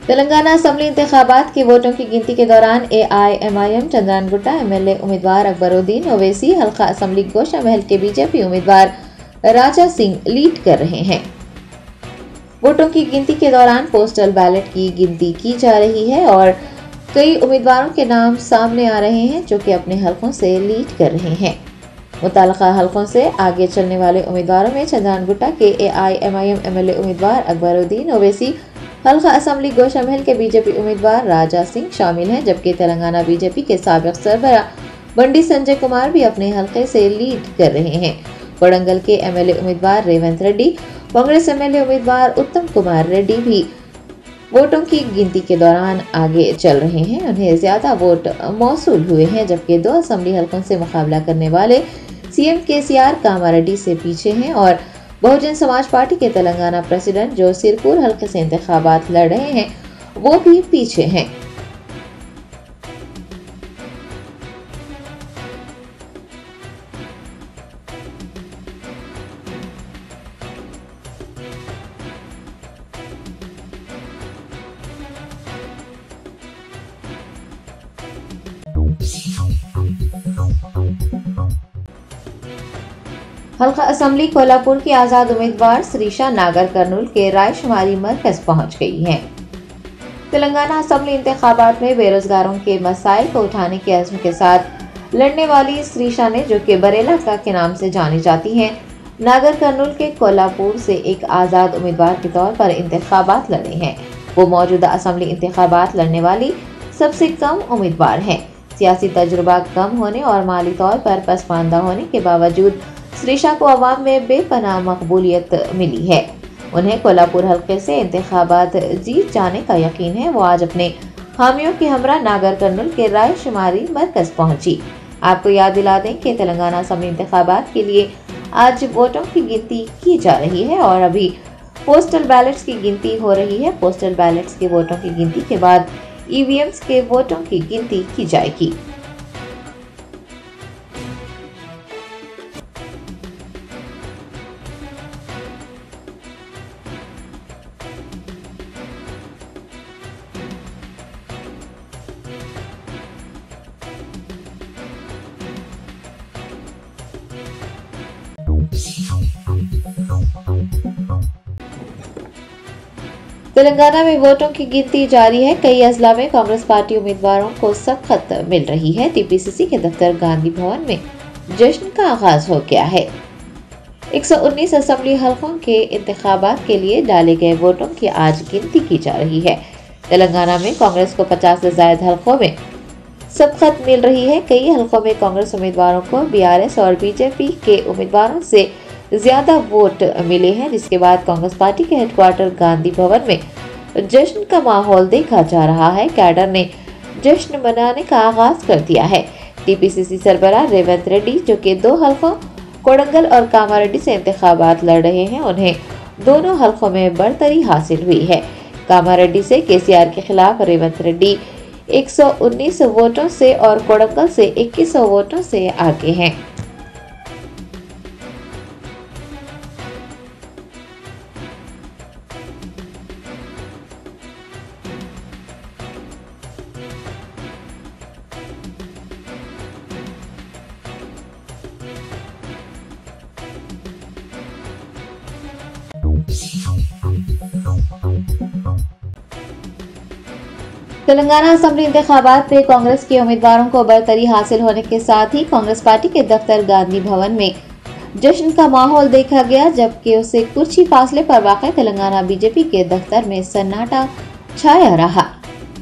Telangana assembly इंतखाबात की वोटों की गिनती के दौरान AIMIM चंद्रानगुट्टा MLA उम्मीदवार अकबरुद्दीन ओवैसी, हल्का असेंबली गोशा महल के बीजेपी उम्मीदवार राजा सिंह लीड कर रहे हैं। वोटों की गिनती के दौरान पोस्टल बैलेट की गिनती की जा रही है और कई उम्मीदवारों के नाम सामने आ रहे हैं जो कि अपने हलकों से लीड कर रहे हैं। मुताल्लिका हलकों से आगे चलने वाले उम्मीदवारों में चंद्रानगुट्टा के AIMIM MLA उम्मीदवार अकबरुद्दीन ओवैसी, हल्का असेंबली गोशा महल के बीजेपी उम्मीदवार राजा सिंह शामिल हैं, जबकि तेलंगाना बीजेपी के साबिक सरबराह बंडी संजय कुमार भी अपने हलके से लीड कर रहे हैं। कोडंगल के MLA उम्मीदवार रेवंत रेड्डी, कांग्रेस MLA उम्मीदवार उत्तम कुमार रेड्डी भी वोटों की गिनती के दौरान आगे चल रहे हैं। उन्हें ज्यादा वोट मौसूल हुए हैं, जबकि 2 असेंबली हलकों से मुकाबला करने वाले CM KCR कामारेड्डी से पीछे हैं और बहुजन समाज पार्टी के तेलंगाना प्रेसिडेंट जो सिरपुर हल्के से इंतखाबात लड़ रहे हैं वो भी पीछे हैं। हल्का असेंबली कोल्हापुर की आजाद उम्मीदवार श्रीशा नागर कर्नूल के रायशुमारी मरकज पहुंच गई हैं। तेलंगाना असेंबली इंतखाबात में बेरोजगारों के मसाइल को उठाने के अज़्म के साथ लड़ने वाली श्रीशा ने, जो कि बरेला के नाम से जानी जाती हैं, नागर कर्नूल के कोल्हापुर से एक आजाद उम्मीदवार के तौर पर इंतखाबात लड़े हैं। वो मौजूदा असेंबली इंतखाबात लड़ने वाली सबसे कम उम्मीदवार हैं। सियासी तजुर्बा कम होने और माली तौर पर पसमानदा होने के बावजूद श्रीशा को अवाम में बेपनाह मकबूलियत मिली है। उन्हें कोल्हापुर हल्के से इंतखाबात जीत जाने का यकीन है। वो आज अपने हामियों के हमरा नागर कर्नूल के रायशुमारी मरकज पहुंची। आपको याद दिला दें कि तेलंगाना असेंबली इंतखाबात के लिए आज वोटों की गिनती की जा रही है और अभी पोस्टल बैलेट्स की गिनती हो रही है। पोस्टल बैलेट्स के वोटों की गिनती के बाद EVMs के वोटों की गिनती की जाएगी। तेलंगाना में वोटों की गिनती जारी है। कई अजला में कांग्रेस पार्टी उम्मीदवारों को सख्त मिल रही है। TPCC के दफ्तर गांधी भवन में जश्न का आगाज हो गया है। 119 असेंबली हलकों के इंतखाबात के लिए डाले गए वोटों की आज गिनती की जा रही है। तेलंगाना में कांग्रेस को 50 से ज्यादा हलकों में सबकत मिल रही है। कई हलकों में कांग्रेस उम्मीदवारों को BRS और BJP के उम्मीदवारों से ज्यादा वोट मिले हैं, जिसके बाद कांग्रेस पार्टी के हेडक्वार्टर गांधी भवन में जश्न का माहौल देखा जा रहा है। कैडर ने जश्न मनाने का आगाज कर दिया है। TPCC सरबराह रेवंत रेड्डी, जो कि 2 हलकों कोडंगल और कामारेड्डी से इंतखाबात लड़ रहे हैं, उन्हें दोनों हलकों में बढ़तरी हासिल हुई है। कामारेड्डी से KCR के खिलाफ रेवंत रेड्डी 119 वोटों से और कोडंगल से 2100 वोटों से आगे हैं। तेलंगाना असेंबली इंतखाबात में कांग्रेस के उम्मीदवारों को बढ़तरी हासिल होने के साथ ही कांग्रेस पार्टी के दफ्तर गांधी भवन में जश्न का माहौल देखा गया, जबकि उससे कुछ ही फासले पर वाक़ तेलंगाना BJP के दफ्तर में सन्नाटा छाया रहा।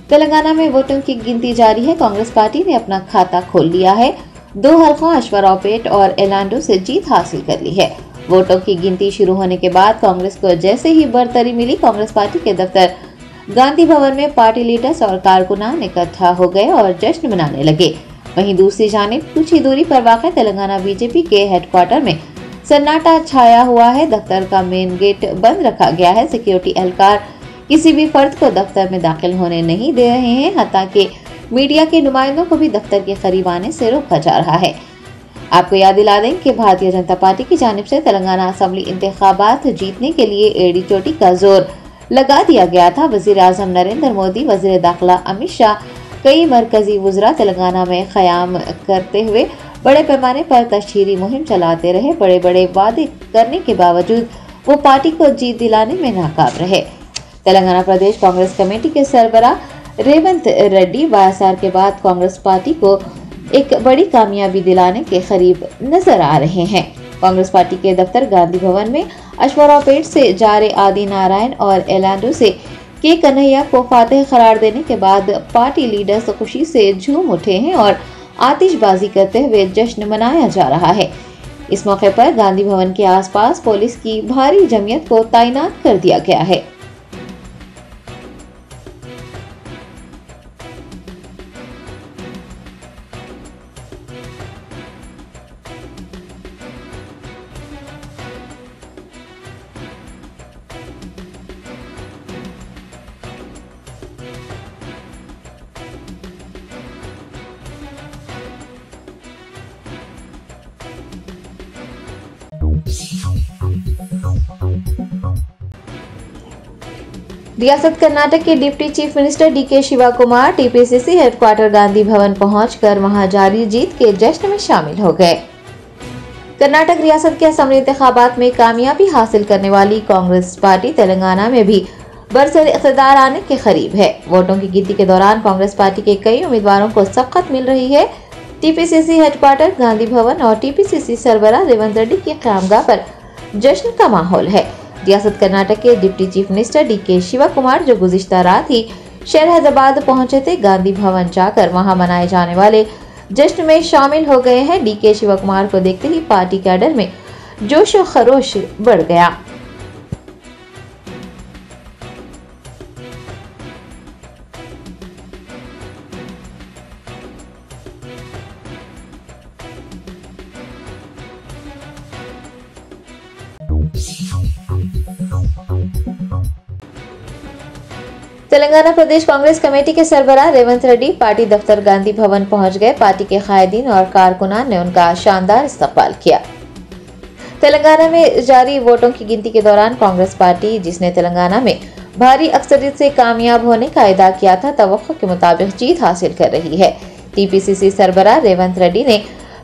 तेलंगाना में वोटों की गिनती जारी है। कांग्रेस पार्टी ने अपना खाता खोल लिया है। 2 हलकों अश्वरावपेट और एलांडो से जीत हासिल कर ली है। वोटों की गिनती शुरू होने के बाद कांग्रेस को जैसे ही बढ़तरी मिली, कांग्रेस पार्टी के दफ्तर गांधी भवन में पार्टी लीडर्स और कारकुनान इकट्ठा हो गए और जश्न मनाने लगे। वहीं दूसरी जानिब कुछ ही दूरी पर वाक़ तेलंगाना BJP के हेडक्वार्टर में सन्नाटा छाया हुआ है। दफ्तर का मेन गेट बंद रखा गया है। सिक्योरिटी एहलकार किसी भी फर्द को दफ्तर में दाखिल होने नहीं दे रहे हैं। हालांकि मीडिया के नुमाइंदों को भी दफ्तर के करीब आने से रोका जा रहा है। आपको याद दिला दें कि भारतीय जनता पार्टी की जानिब से तेलंगाना असेंबली इंतखाबात जीतने के लिए एड़ी चोटी का जोर लगा दिया गया था। वजीर आजम नरेंद्र मोदी, वजीर दाखिला अमित शाह, कई मरकजी वज़रा तेलंगाना में क़याम करते हुए बड़े पैमाने पर तशहीरी मुहिम चलाते रहे। बड़े बड़े वादे करने के बावजूद वो पार्टी को जीत दिलाने में नाकाम रहे। तेलंगाना प्रदेश कांग्रेस कमेटी के सरबराह रेवंत रेड्डी वायएसआर के बाद कांग्रेस पार्टी को एक बड़ी कामयाबी दिलाने के करीब नजर आ रहे हैं। कांग्रेस पार्टी के दफ्तर गांधी भवन में अश्वरापेट से जारे आदि नारायण और एलांडो से के कन्हैया को फातेह करार देने के बाद पार्टी लीडर्स खुशी से झूम उठे हैं और आतिशबाजी करते हुए जश्न मनाया जा रहा है। इस मौके पर गांधी भवन के आसपास पुलिस की भारी जमीयत को तैनात कर दिया गया है। रियासत कर्नाटक के deputy chief minister DK Shivakumar TPCC headquarter Gandhi Bhavan पहुंचकर वहां जारी जीत के जश्न में शामिल हो गए। कर्नाटक रियासत के असेंबली इंतखाबात में कामयाबी हासिल करने वाली कांग्रेस पार्टी तेलंगाना में भी बरसर इख्तिदार आने के करीब है। वोटों की गिनती के दौरान कांग्रेस पार्टी के कई उम्मीदवारों को सबकत मिल रही है। टीपीसीसी हेडक्वार्टर गांधी भवन और टीपीसीसी सरबराह रेवंत रेड्डी की क़यामगाह पर जश्न का माहौल है। रियासत कर्नाटक के deputy chief minister DK Shivakumar जो गुज़िश्ता रात ही शहर हैदराबाद पहुंचे थे, गांधी भवन जाकर वहां मनाए जाने वाले जश्न में शामिल हो गए हैं। डीके शिवा कुमार को देखते ही पार्टी कैडर में जोश और खरोश बढ़ गया। तेलंगाना प्रदेश कांग्रेस कमेटी के सरबराह रेवंत रेड्डी पार्टी दफ्तर गांधी भवन पहुंच गए। पार्टी के कायदीन और कारकुनान ने उनका शानदार इस्तकबाल किया। तेलंगाना में जारी वोटों की गिनती के दौरान कांग्रेस पार्टी, जिसने तेलंगाना में भारी अक्सरियत से कामयाब होने का अदा किया था, तवक्को के मुताबिक जीत हासिल कर रही है। टीपीसीसी सरबराह रेवंत रेड्डी ने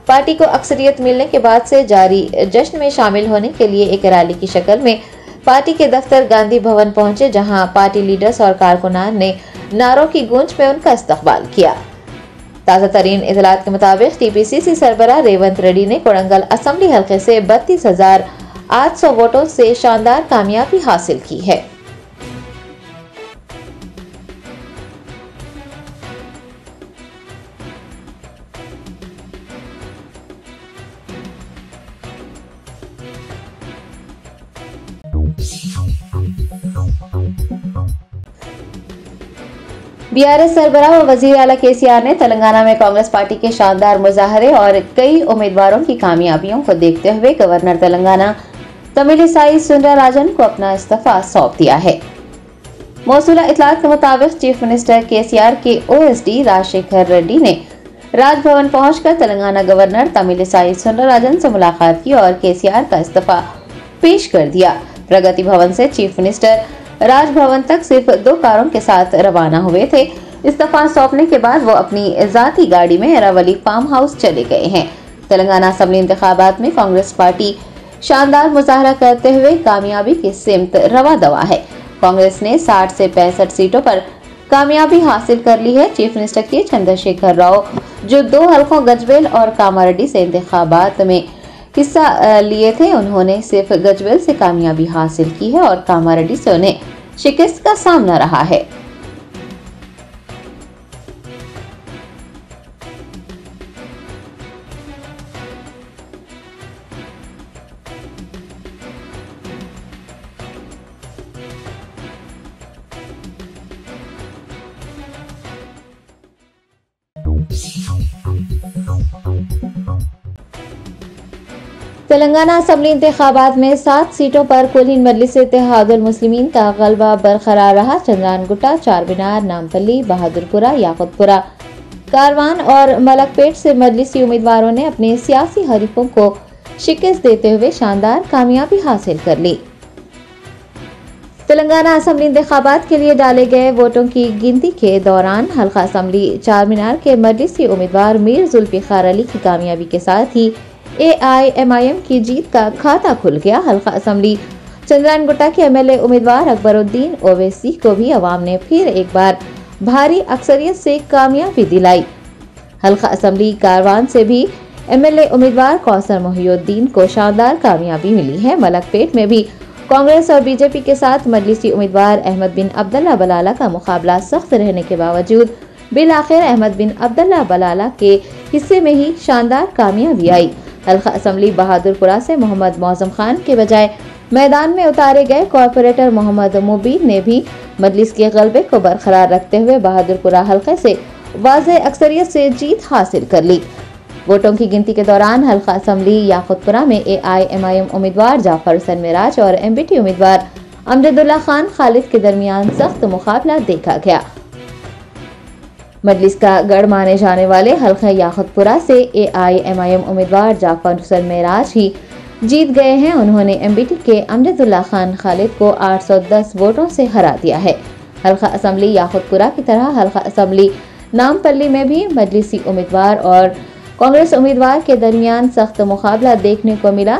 पार्टी को अक्सरियत मिलने के बाद से जारी जश्न में शामिल होने के लिए एक रैली की शक्ल में पार्टी के दफ्तर गांधी भवन पहुंचे, जहां पार्टी लीडर्स और कारकुनान ने नारों की गूंज में उनका इस्तकबाल किया। ताज़ा तरीन इतलात के मुताबिक टीपीसीसी सरबराह रेवंत रेड्डी ने कोडंगल असेंबली हल्के से 32,800 वोटों से शानदार कामयाबी हासिल की है। बीआरएस सरबराह व वजीर आला केसीआर ने तेलंगाना में कांग्रेस पार्टी के शानदार मुजाहरे और कई उम्मीदवारों की कामयाबियों को देखते हुए गवर्नर तेलंगाना तमिलिसाई सुंदरराजन को अपना इस्तीफा सौंप दिया है। मौसूला इतलात के मुताबिक चीफ मिनिस्टर केसीआर के ओएसडी राजशेखर रेड्डी ने राजभवन पहुंचकर तेलंगाना गवर्नर तमिलिसाई सुंदरराजन से मुलाकात की और केसीआर का इस्तीफा पेश कर दिया। प्रगति भवन से चीफ मिनिस्टर राजभवन तक सिर्फ 2 कारों के साथ रवाना हुए थे। इस्तीफा सौंपने के बाद वो अपनी जाती गाड़ी में अरावली फार्म हाउस चले गए हैं। तेलंगाना असेंबली इंतखाबात में कांग्रेस पार्टी शानदार मुजाहरा करते हुए कामयाबी की सिमत रवा दवा है। कांग्रेस ने 60 से 65 सीटों पर कामयाबी हासिल कर ली है। चीफ मिनिस्टर के चंद्रशेखर राव, जो 2 हलकों गजवेल और कामारेड्डी से इंतखाबात में हिस्सा लिए थे, उन्होंने सिर्फ गजवेल से कामयाबी हासिल की है और कामारेड्डी से उन्हें शिकस्त का सामना रहा है। तेलंगाना असेंबली इंतखाबात में 7 सीटों पर कुलीन मजलिस इत्तेहादुल मुस्लिमीन का गलबा बरकरार रहा। चंद्रानगुट्टा, चारमीनार, नामपल्ली, बहादुरपुरा, याकुतपुरा, कारवान और मलकपेट से मजलिसी उम्मीदवारों ने अपने सियासी हरीफों को शिकस्त देते हुए शानदार कामयाबी हासिल कर ली। तेलंगाना असेंबली इंतखाबात के लिए डाले गए वोटों की गिनती के दौरान हल्का असेंबली चार मीनार के मजलिसी उम्मीदवार मीर जुल्फिकार अली की कामयाबी के साथ ही AIMIM की जीत का खाता खुल गया। हल्का असेंबली चंद्रानगुट्टा के MLA उम्मीदवार अकबरुद्दीन ओवैसी को भी अवाम ने फिर एक बार भारी अक्सरियत से कामयाबी दिलाई। हल्का असेंबली कारवान से भी MLA उम्मीदवार कौसर मोहिउद्दीन को शानदार कामयाबी मिली है। मलकपेट में भी कांग्रेस और बीजेपी के साथ मजलिसी उम्मीदवार अहमद बिन अब्दुल्ला बलाला का मुकाबला सख्त रहने के बावजूद बिलाखिर अहमद बिन अब्दुल्ला बलाला के हिस्से में ही शानदार कामयाबी आई। हल्का असेंबली बहादुरपुरा से मोहम्मद मौजम खान के बजाय मैदान में उतारे गए कॉर्पोरेटर मोहम्मद मुबीन ने भी मजलिस के गलबे को बरकरार रखते हुए बहादुरपुरा हल्के से वाज़ेह अक्सरियत से जीत हासिल कर ली। वोटों की गिनती के दौरान हल्का असेंबली याकुतपुरा में AIMIM उम्मीदवार जाफर हुसैन मिराज और MBT उम्मीदवार अमजदुल्ला खान खालिद के दरमियान सख्त मुकाबला देखा गया। मजलिस का गढ़ माने जाने वाले हल्का याकुतपुरा से AIMIM उम्मीदवार जाफर हुसैन मिराज ही जीत गए हैं। उन्होंने MBT के अमजदुल्ला खान खालिद को 810 वोटों से हरा दिया है। हल्का असेंबली याकुतपुरा की तरह हल्का असेंबली नामपल्ली में भी मजलिसी उम्मीदवार और कांग्रेस उम्मीदवार के दरमियान सख्त मुकाबला देखने को मिला।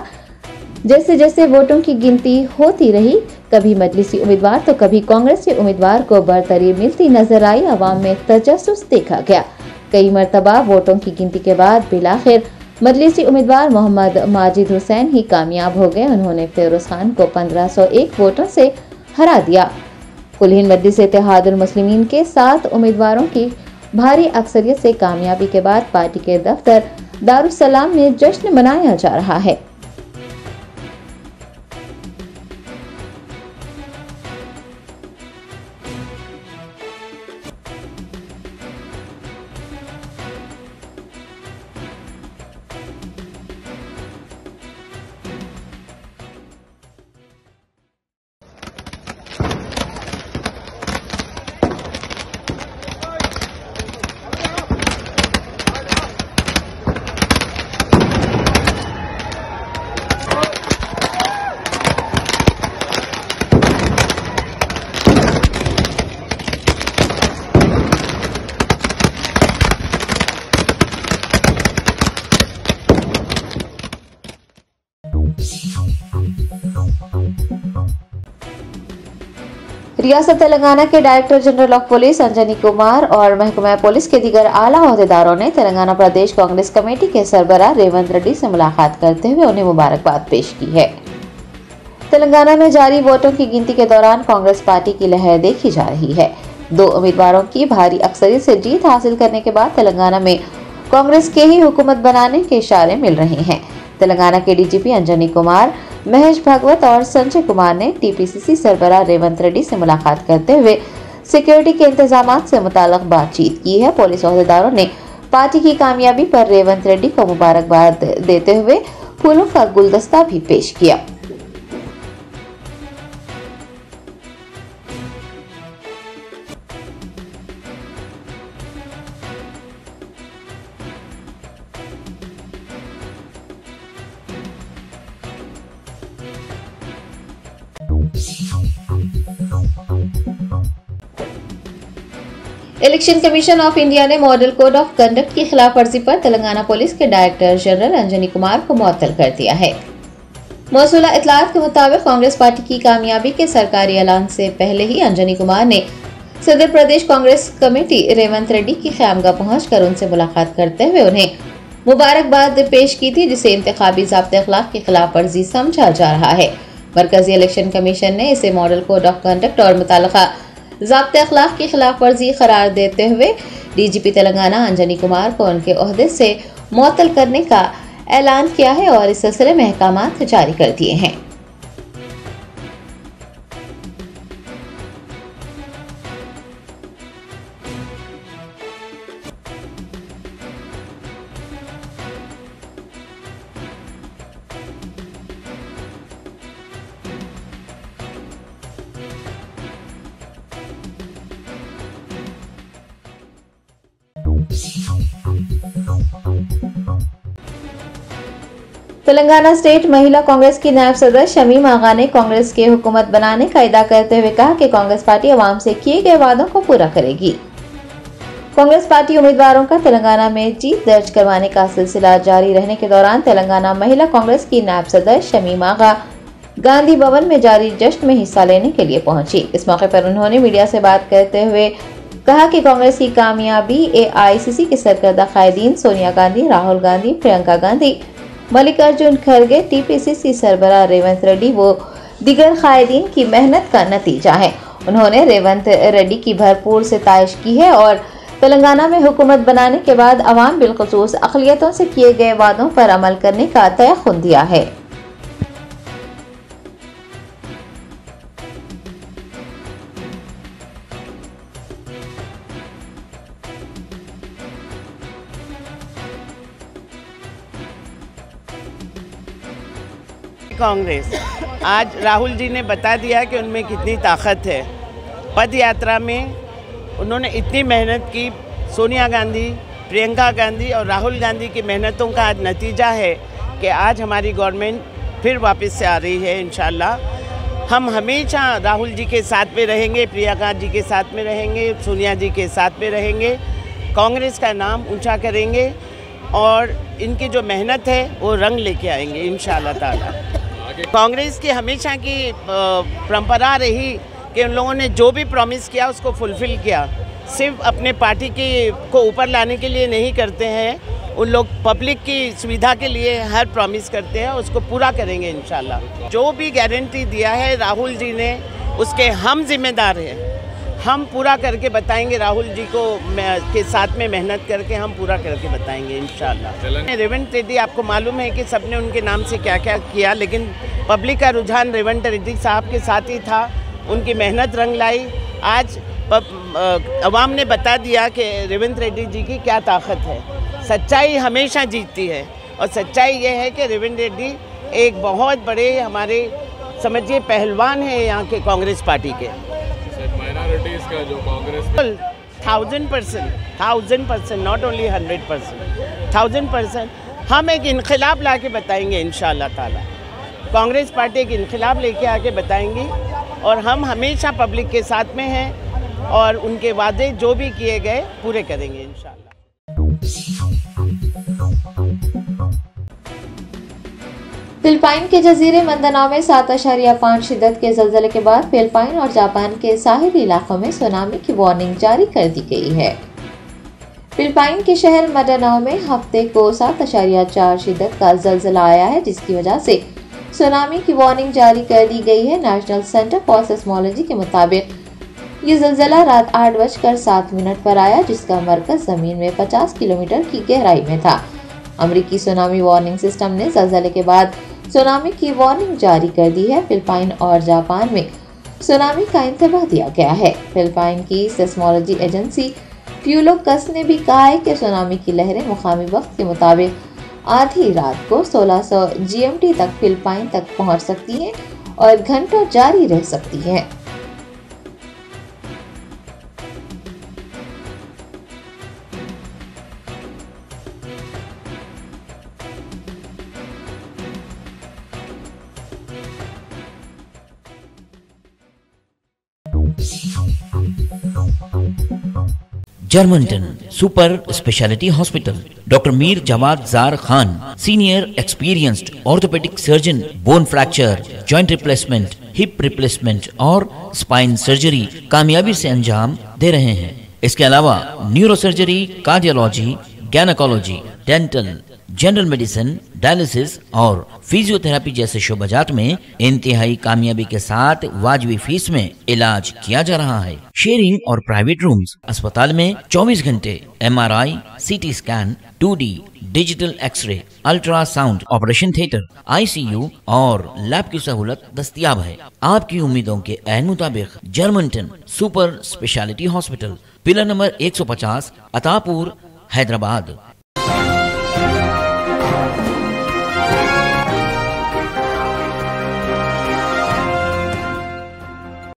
जैसे जैसे वोटों की गिनती होती रही, कभी मजलिसी उम्मीदवार तो कभी कांग्रेसी उम्मीदवार को बरतरी मिलती नजर आई। अवाम में तजस्सुस देखा गया। कई मरतबा वोटों की गिनती के बाद बिलाखिर मजलिसी उम्मीदवार मोहम्मद माजिद हुसैन ही कामयाब हो गए। उन्होंने फिरोज खान को 1501 वोटों से हरा दिया। कुल हिंद मजलिस इत्तेहादुल मुस्लिमीन के 7 उम्मीदवारों की भारी अक्सरियत से कामयाबी के बाद पार्टी के दफ्तर दारुस्सलाम में जश्न मनाया जा रहा है। रियासत तेलंगाना के director general of police Anjani Kumar और महकमा पुलिस के दीगर आला ओहदेदारों ने तेलंगाना प्रदेश कांग्रेस कमेटी के सरबराह रेवंत रेड्डी से मुलाकात करते हुए उन्हें मुबारकबाद पेश की है। तेलंगाना में जारी वोटों की गिनती के दौरान कांग्रेस पार्टी की लहर देखी जा रही है। 2 उम्मीदवारों की भारी अक्सरियत से जीत हासिल करने के बाद तेलंगाना में कांग्रेस के ही हुकूमत बनाने के इशारे मिल रहे हैं। तेलंगाना के DGP अंजनी कुमार, महेश भगवत और संजय कुमार ने TPCC सरबराह रेवंत रेड्डी से मुलाकात करते हुए सिक्योरिटी के इंतजाम से मुताल्लिक बातचीत की है। पुलिस ओहदेदारों ने पार्टी की कामयाबी पर रेवंत रेड्डी को मुबारकबाद देते हुए फूलों का गुलदस्ता भी पेश किया। इलेक्शन कमीशन ऑफ इंडिया ने मॉडल कोड ऑफ कंडक्ट की खिलाफ वर्जी पर तेलंगाना पुलिस के डायरेक्टर जनरल अंजनी कुमार को मुअत्तल कर दिया है। मौसूला इत्तलात के मुताबिक कांग्रेस पार्टी की कामयाबी के सरकारी ऐलान से पहले ही अंजनी कुमार ने सदर प्रदेश कांग्रेस कमेटी रेवंत रेड्डी की ख़यामगाह पहुंचकर उनसे मुलाकात करते हुए उन्हें मुबारकबाद पेश की थी, जिसे इंतखाबी ज़ाब्ते अखलाक की खिलाफ वर्जी समझा जा रहा है। मरकजी इलेक्शन कमीशन ने इसे मॉडल कोड ऑफ कंडक्ट और मुताल्लिका ज़ाब्ते अखलाक की खिलाफ वर्जी करार देते हुए DGP तेलंगाना अंजनी कुमार को उनके ओहदे से मुअत्तल करने का ऐलान किया है और इस सिलसिले में अहकामात जारी कर दिए हैं। तेलंगाना स्टेट महिला कांग्रेस की नायब सदर शमीम आगा ने कांग्रेस के हुकूमत बनाने का इदा करते हुए कहा कि कांग्रेस पार्टी अवाम से किए गए वादों को पूरा करेगी। कांग्रेस पार्टी उम्मीदवारों का तेलंगाना में जीत दर्ज करवाने का सिलसिला जारी रहने के दौरान तेलंगाना महिला कांग्रेस की नायब सदर शमीम आगा गांधी भवन में जारी जश्न में हिस्सा लेने के लिए पहुंची। इस मौके पर उन्होंने मीडिया से बात करते हुए कहा कि कांग्रेस की कामयाबी AICC के सरकर्दा कायदीन सोनिया गांधी, राहुल गांधी, प्रियंका गांधी, मल्लिकार्जुन खड़गे, TPCC सरबराह रेवंत रेड्डी व दीगर कायदीन की मेहनत का नतीजा है। उन्होंने रेवंत रेड्डी की भरपूर सिताइश की है और तेलंगाना में हुकूमत बनाने के बाद अवाम बिलखुसूस अक़लियतों से किए गए वादों पर अमल करने का तयक़ुन दिया है। कांग्रेस आज राहुल जी ने बता दिया कि उनमें कितनी ताकत है। पद यात्रा में उन्होंने इतनी मेहनत की। सोनिया गांधी, प्रियंका गांधी और राहुल गांधी की मेहनतों का आज नतीजा है कि आज हमारी गवर्नमेंट फिर वापस से आ रही है। इंशाल्लाह हम हमेशा राहुल जी के साथ में रहेंगे, प्रियंका जी के साथ में रहेंगे, सोनिया जी के साथ में रहेंगे, कांग्रेस का नाम ऊंचा करेंगे और इनकी जो मेहनत है वो रंग लेके आएंगे इंशाल्लाह ताला। कांग्रेस की हमेशा की परंपरा रही कि उन लोगों ने जो भी प्रॉमिस किया उसको फुलफ़िल किया। सिर्फ अपने पार्टी को ऊपर लाने के लिए नहीं करते हैं, उन लोग पब्लिक की सुविधा के लिए हर प्रॉमिस करते हैं, उसको पूरा करेंगे इंशाल्लाह। जो भी गारंटी दिया है राहुल जी ने उसके हम जिम्मेदार हैं। हम पूरा करके बताएंगे, राहुल जी को के साथ में मेहनत करके हम पूरा करके बताएंगे इंशाल्लाह। रेवंत रेड्डी आपको मालूम है कि सबने उनके नाम से क्या क्या किया, लेकिन पब्लिक का रुझान रेवंत रेड्डी साहब के साथ ही था। उनकी मेहनत रंग लाई। आज अवाम ने बता दिया कि रेवंत रेड्डी जी की क्या ताकत है। सच्चाई हमेशा जीतती है और सच्चाई ये है कि रेवंत रेड्डी एक बहुत बड़े हमारे समझिए पहलवान है यहाँ के कांग्रेस पार्टी के। माइनॉरिटीज का जो कांग्रेस 1000%, नॉट ओनली 100%, 1000% हम एक इनकलाब ला के बताएंगे इंशाल्लाह ताला। कांग्रेस पार्टी एक इनकलाब लेके आके बताएंगी और हम हमेशा पब्लिक के साथ में हैं और उनके वादे जो भी किए गए पूरे करेंगे इंशाल्लाह। फिलिपाइन के जजीरे मंदानाओ में 7.5 शिद्दत के ज़लज़ले के बाद फिलिपाइन और जापान के साहिली इलाकों में सुनामी की वार्निंग जारी कर दी गई है। फिलिपाइन के शहर मंदानाओ में हफ्ते को 7.4 शिद्दत का ज़लज़ला आया है, जिसकी वजह से सुनामी की वार्निंग जारी कर दी गई है। नेशनल सेंटर फॉर सेस्मोलॉजी के मुताबिक ये ज़लज़ला रात 8:07 पर आया, जिसका मरकज़ ज़मीन में 50 किलोमीटर की गहराई में था। अमरीकी सुनामी वार्निंग सिस्टम ने ज़लज़ले के बाद सुनामी की वार्निंग जारी कर दी है। फिलिपाइन और जापान में सुनामी का इंतबाह दिया गया है। फिलिपाइन की सेस्मोलॉजी एजेंसी फ्यूलोकस ने भी कहा है कि सुनामी की लहरें मुकामी वक्त के मुताबिक आधी रात को 1600 GMT तक फिलिपाइन तक पहुंच सकती हैं और घंटों जारी रह सकती हैं। जर्मनटन super speciality hospital, doctor Mir Jawad Zar Khan, senior experienced orthopaedic surgeon, bone fracture, joint replacement, hip replacement और स्पाइन सर्जरी कामयाबी से अंजाम दे रहे हैं। इसके अलावा neuro surgery, cardiology, gynaecology, dental, general medicine, dialysis और फिजियोथेरेपी जैसे शोबाजात में इंतहाई कामयाबी के साथ वाजिबी फीस में इलाज किया जा रहा है। शेयरिंग और प्राइवेट रूम्स, अस्पताल में 24 घंटे MRI, CT scan, 2D digital x ray, ultrasound, operation theatre, ICU और लैब की सहूलत दस्तयाब है। आपकी उम्मीदों के ऐन मुताबिक Germanten super speciality hospital, pillar number 150, Attapur, Hyderabad.